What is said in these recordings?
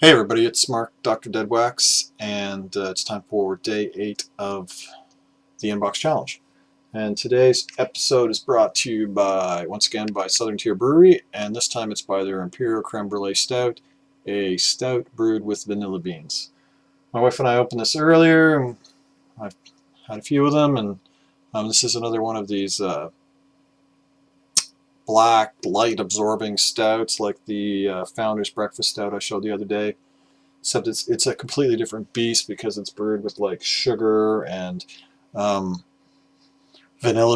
Hey everybody, it's Mark, Dr. Deadwax, and it's time for day 8 of the Inbox Challenge. And today's episode is brought to you by, once again, by Southern Tier Brewery, and this time it's by their Imperial Creme Brulee Stout, a stout brewed with vanilla beans. My wife and I opened this earlier, and I've had a few of them, and this is another one of these black, light-absorbing stouts like the Founder's Breakfast Stout I showed the other day. Except it's a completely different beast because it's brewed with like sugar and vanilla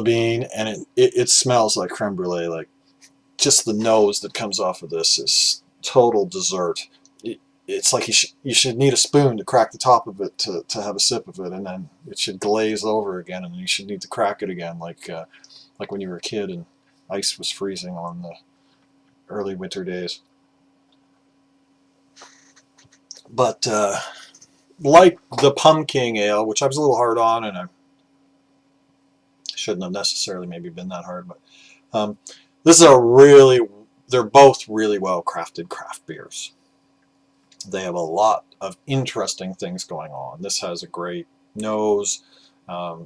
bean, and it smells like creme brulee. Like just the nose that comes off of this is total dessert. It's like you should need a spoon to crack the top of it to have a sip of it, and then it should glaze over again, and you should need to crack it again, like when you were a kid and ice was freezing on the early winter days. But like the pumpkin ale, which I was a little hard on, and I shouldn't have necessarily maybe been that hard, but this is they're both really well crafted craft beers. They have a lot of interesting things going on. This has a great nose,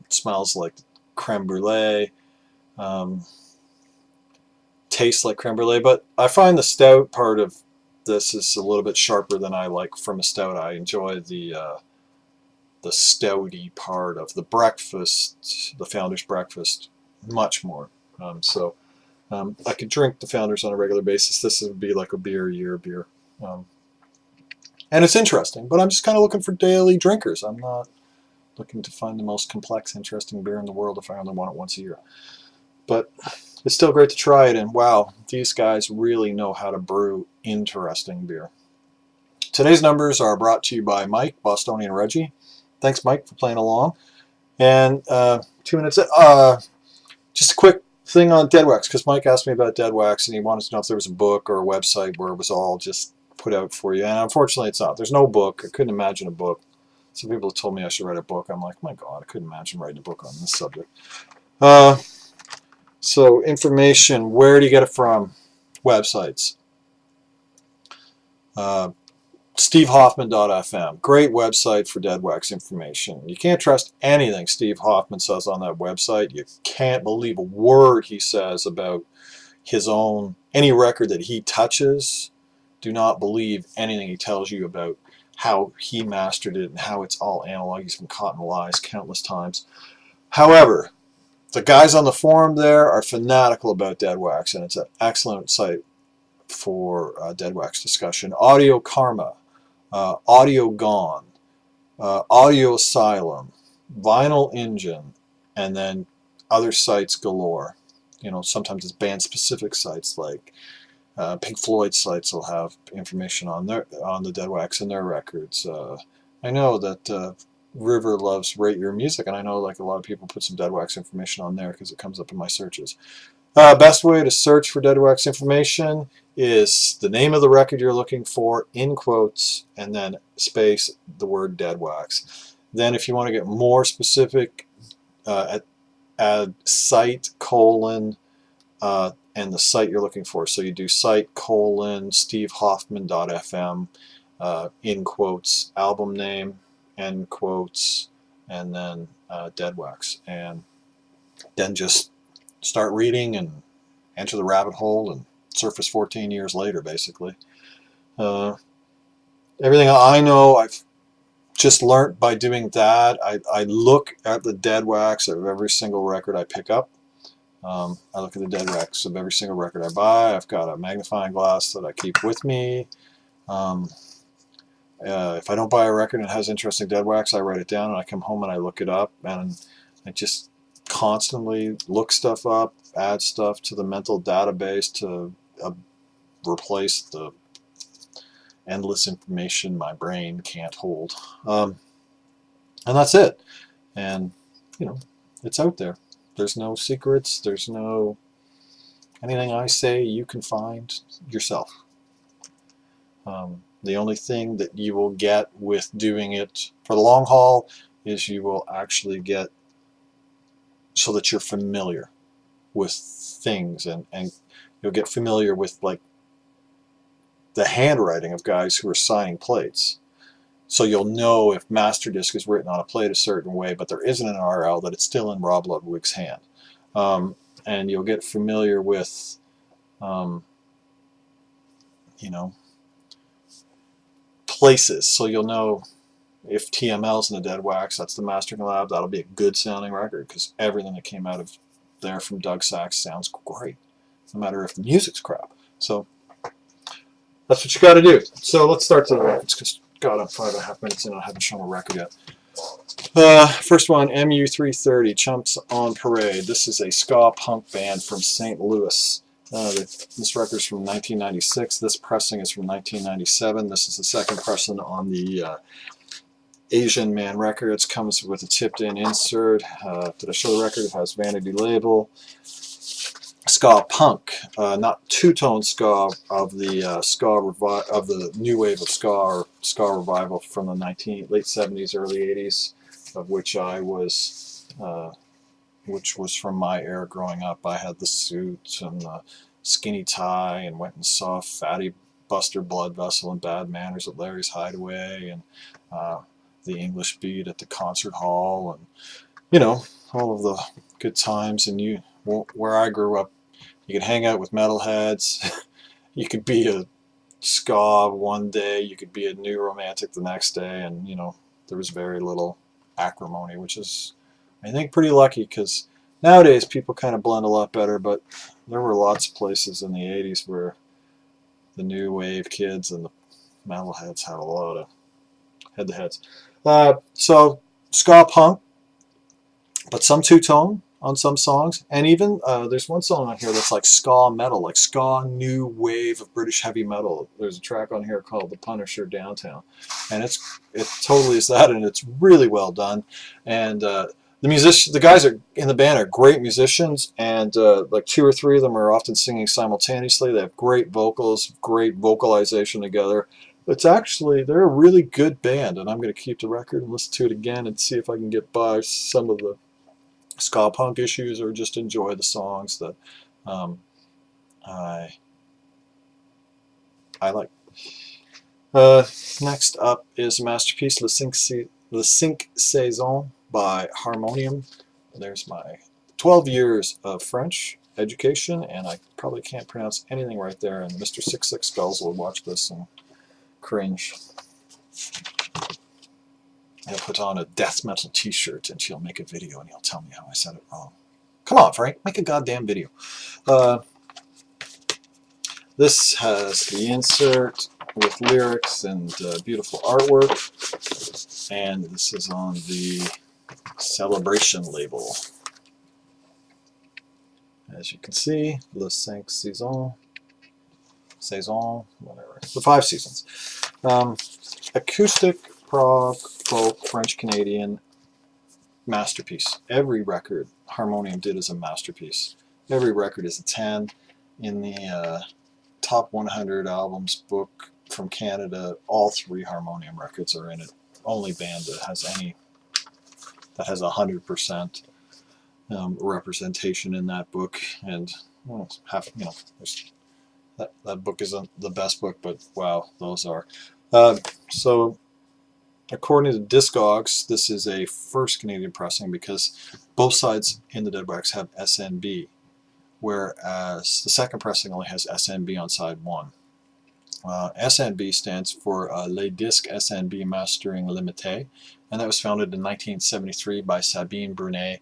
smells like creme brulee, tastes like creme brulee, but I find the stout part of this is a little bit sharper than I like from a stout. I enjoy the stouty part of the breakfast, the Founder's Breakfast, much more. I could drink the Founders on a regular basis. This would be like a year beer. And it's interesting, but I'm just kind of looking for daily drinkers. I'm not looking to find the most complex, interesting beer in the world if I only want it once a year. But it's still great to try it, and wow, these guys really know how to brew interesting beer. Today's numbers are brought to you by Mike, bostonianreggie. Thanks, Mike, for playing along. And 2 minutes. Just a quick thing on Deadwax, because Mike asked me about Deadwax, and he wanted to know if there was a book or a website where it was all just put out for you. And unfortunately, it's not. There's no book. I couldn't imagine a book. Some people told me I should write a book. I'm like, my God, I couldn't imagine writing a book on this subject. So information, where do you get it from? Websites. SteveHoffman.fm, great website for Deadwax information. You can't trust anything Steve Hoffman says on that website. You can't believe a word he says about any record that he touches. Do not believe anything he tells you about how he mastered it and how it's all analog. He's been caught in lies countless times. However, the guys on the forum there are fanatical about Deadwax, and it's an excellent site for Deadwax discussion. Audio Karma, Audio Gone, Audio Asylum, Vinyl Engine, and then other sites galore. You know, sometimes it's band-specific sites like Pink Floyd sites will have information on the Deadwax and their records. I know that River loves Rate Your Music, and I know like a lot of people put some Deadwax information on there because it comes up in my searches. Best way to search for Deadwax information is the name of the record you're looking for, in quotes, and then space the word Deadwax. Then if you want to get more specific, add site, colon, and the site you're looking for. So you do site, colon, stevehoffman.fm, in quotes, album name, end quotes, and then Deadwax. And then just start reading and enter the rabbit hole and surface 14 years later, basically. Everything I know, I've just learned by doing that. I look at the Deadwax of every single record I pick up. I look at the Deadwax of every single record I buy. I've got a magnifying glass that I keep with me. If I don't buy a record and it has interesting Deadwax, I write it down and I come home and I look it up, and I just constantly look stuff up, add stuff to the mental database to replace the endless information my brain can't hold. And that's it. And, you know, it's out there. There's no secrets. There's no anything I say you can find yourself. The only thing that you will get with doing it for the long haul is you will actually get so that you're familiar with things, and you'll get familiar with like the handwriting of guys who are signing plates. So you'll know if master disc is written on a plate a certain way, but there isn't an RL, that it's still in Rob Ludwig's hand. And you'll get familiar with, you know, places. So you'll know if TML's in the dead wax, that's the mastering lab, that'll be a good sounding record, because everything that came out of there from Doug Sachs sounds great, no matter if the music's crap. So that's what you got to do. So let's start to the records, because God, I'm 5.5 minutes in, I haven't shown a record yet. First one, MU330, Chumps on Parade. This is a ska punk band from St. Louis. This record's from 1996. This pressing is from 1997. This is the second pressing on the Asian Man Records. Comes with a tipped-in insert. Did I show the record? It has vanity label. Ska punk, not two-tone ska of the of the new wave of ska, or ska revival from the late 70s, early 80s, of which I was, which was from my era growing up. I had the suit and the skinny tie, and went and saw Fatty Buster Blood Vessel and Bad Manners at Larry's Hideaway, and the English Beat at the concert hall, and you know, all of the good times. And where I grew up, you could hang out with metalheads. You could be a ska one day, you could be a new romantic the next day, and you know, there was very little acrimony, which is, I think, pretty lucky, because nowadays people kind of blend a lot better. But there were lots of places in the 80s where the new wave kids and the metalheads had a lot of head-to-heads. So ska punk, but some two-tone on some songs, and even there's one song on here that's like ska metal, like ska new wave of British heavy metal. There's a track on here called The Punisher Downtown, and it totally is that, and it's really well done. And the guys are in the band are great musicians, and like 2 or 3 of them are often singing simultaneously. They have great vocals, great vocalization together. It's actually, they're a really good band, and I'm going to keep the record and listen to it again and see if I can get by some of the ska punk issues, or just enjoy the songs that I like. Next up is a masterpiece, Le Cinq Saisons by Harmonium. There's my 12 years of French education, and I probably can't pronounce anything right there, and Mr. 66 Skulls will watch this and cringe. He'll put on a death metal t-shirt, and she'll make a video, and he'll tell me how I said it wrong. Come on, Frank, make a goddamn video. This has the insert with lyrics and beautiful artwork, and this is on the Celebration label. As you can see, Le Cinq Saisons, whatever, the 5 seasons. Acoustic, prog, folk, French-Canadian masterpiece. Every record Harmonium did is a masterpiece. Every record is a 10. In the top 100 albums book from Canada, all 3 Harmonium records are in it. Only band that has 100% representation in that book. And well, that book isn't the best book, but wow, those are. So according to Discogs, this is a first Canadian pressing, because both sides in the Deadwax have SNB, whereas the second pressing only has SNB on side 1. SNB stands for Les Disques SNB Mastering Limité, and that was founded in 1973 by Sabine Brunet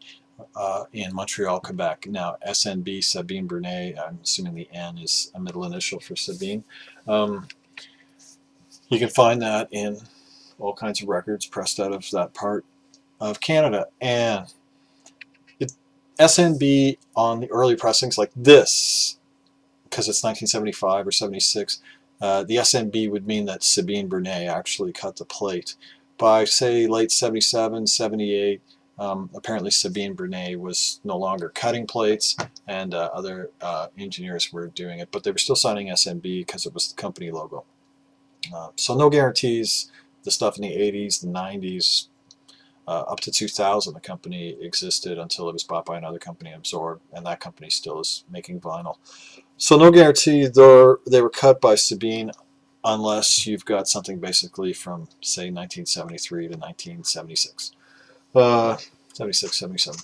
in Montreal, Quebec. Now, SNB, Sabine Brunet, I'm assuming the N is a middle initial for Sabine. You can find that in all kinds of records pressed out of that part of Canada. And SNB on the early pressings like this, because it's 1975 or 76, the SNB would mean that Sabine Brunet actually cut the plate. By, say, late 77, 78, apparently Sabine Brunet was no longer cutting plates, and other engineers were doing it, but they were still signing SNB because it was the company logo. So no guarantees. The stuff in the 80s, the 90s, up to 2000, the company existed until it was bought by another company, absorbed, and that company still is making vinyl. So no guarantee they were cut by Sabine unless you've got something basically from, say, 1973 to 1976. 76, 77.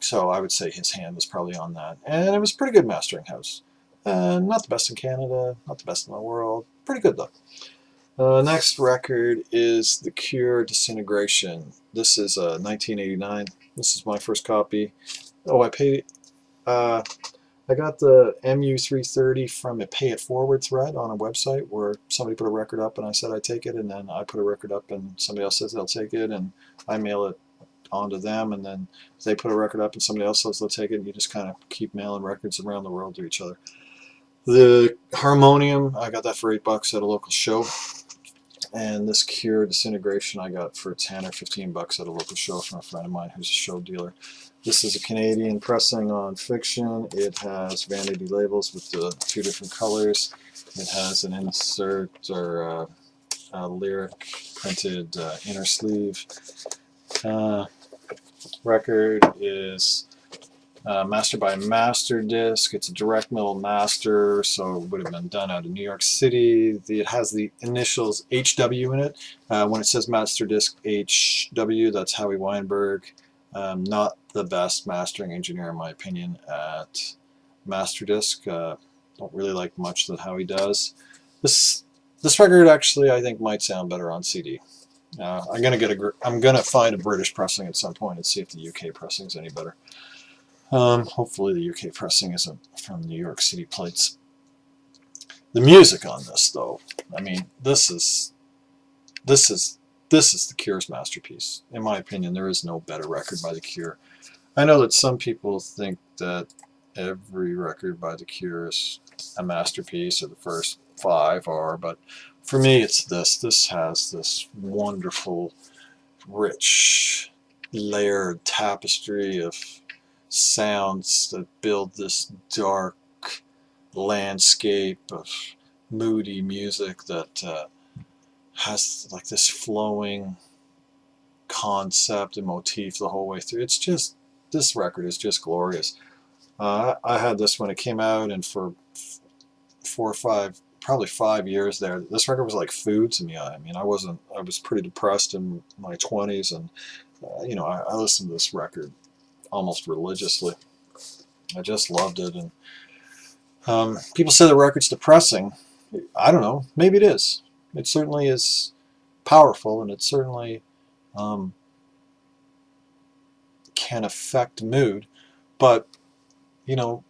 So I would say his hand was probably on that. And it was a pretty good mastering house. Not the best in Canada, not the best in the world. Pretty good, though. Next record is The Cure, Disintegration. This is 1989. This is my first copy. Oh, I paid... I got the MU330 from a Pay It Forward thread on a website where somebody put a record up and I said I'd take it, and then I put a record up and somebody else says they'll take it, and I mail it onto them, and then they put a record up and somebody else says they'll take it, and you just kind of keep mailing records around the world to each other. The Harmonium, I got that for $8 at a local show, and this Cure Disintegration I got for 10 or 15 bucks at a local show from a friend of mine who's a show dealer. This is a Canadian pressing on Fiction. It has vanity labels with the 2 different colors. It has an insert or a lyric printed inner sleeve. Record is mastered by Master Disc. It's a direct middle master, so it would have been done out of New York City. It has the initials HW in it. When it says Master Disc HW, that's Howie Weinberg. Not the best mastering engineer in my opinion at Master Disc. Don't really like much that Howie does. This record actually I think might sound better on CD. I'm gonna find a British pressing at some point and see if the UK pressing is any better. Hopefully the UK pressing isn't from New York City plates. The music on this, though, I mean, this is the Cure's masterpiece. In my opinion, there is no better record by the Cure. I know that some people think that every record by the Cure is a masterpiece, or the first 5 are, but for me it's this. This has this wonderful, rich, layered tapestry of sounds that build this dark landscape of moody music that has like this flowing concept and motif the whole way through. It's just, this record is just glorious. I had this when it came out, and for 4 or 5, probably 5 years there, this record was like food to me. I mean, I was pretty depressed in my 20s, and you know, I listened to this record almost religiously. I just loved it. And people say the record's depressing. I don't know. Maybe it is. It certainly is powerful, and it certainly can affect mood. But, you know,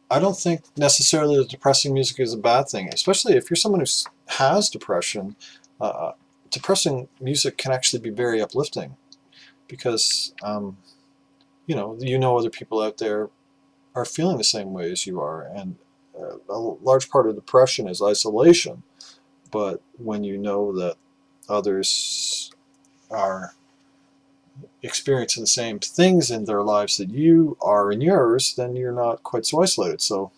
I don't think necessarily that depressing music is a bad thing, especially if you're someone who has depression. Depressing music can actually be very uplifting because, you know other people out there are feeling the same way as you are, and a large part of depression is isolation. But when you know that others are experiencing the same things in their lives that you are in yours, then you're not quite so isolated. So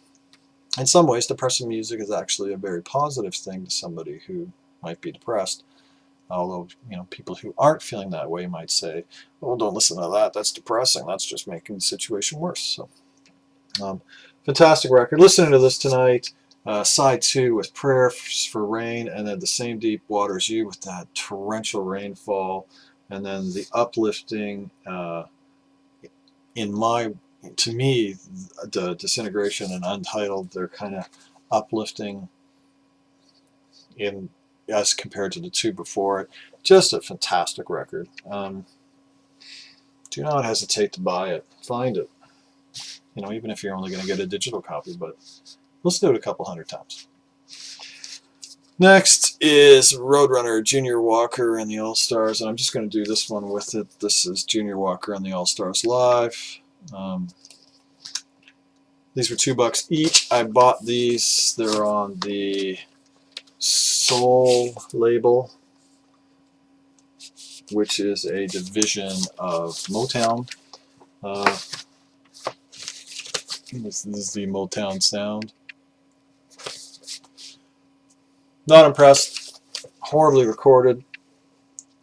in some ways, depressing music is actually a very positive thing to somebody who might be depressed. Although, you know, people who aren't feeling that way might say, well, don't listen to that, that's depressing, that's just making the situation worse. So fantastic record. Listening to this tonight, side 2 with Prayers for Rain, and then The Same Deep Waters You with that torrential rainfall, and then the uplifting, to me, the Disintegration and Untitled, they're kind of uplifting in as compared to the 2 before it. Just a fantastic record. Do not hesitate to buy it. Find it. You know, even if you're only going to get a digital copy, but listen to it a couple hundred times. Next is Roadrunner, Junior Walker and the All-Stars, and I'm just going to do this one with it. This is Junior Walker and the All-Stars live. These were $2 each. I bought these. They're on the Soul label, which is a division of Motown. This is the Motown sound. Not impressed. Horribly recorded.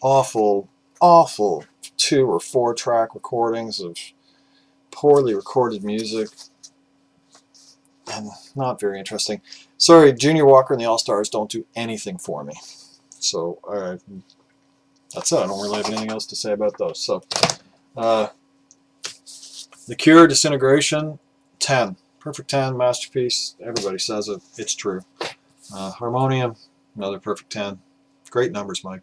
Awful 2 or 4 track recordings of poorly recorded music. and not very interesting. Sorry, Junior Walker and the All-Stars don't do anything for me. So that's it. I don't really have anything else to say about those. So The Cure, Disintegration, 10. Perfect 10, masterpiece. Everybody says it. It's true. Harmonium, another perfect 10. Great numbers, Mike.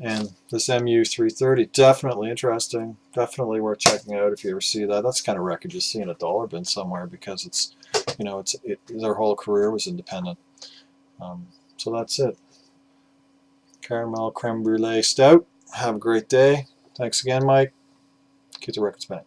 And this MU330, definitely interesting. Definitely worth checking out if you ever see that. That's the kind of record you see in a dollar bin somewhere because it's, you know, their whole career was independent. So that's it. Caramel Creme Brulee Stout. Have a great day. Thanks again, Mike. Keep the records back.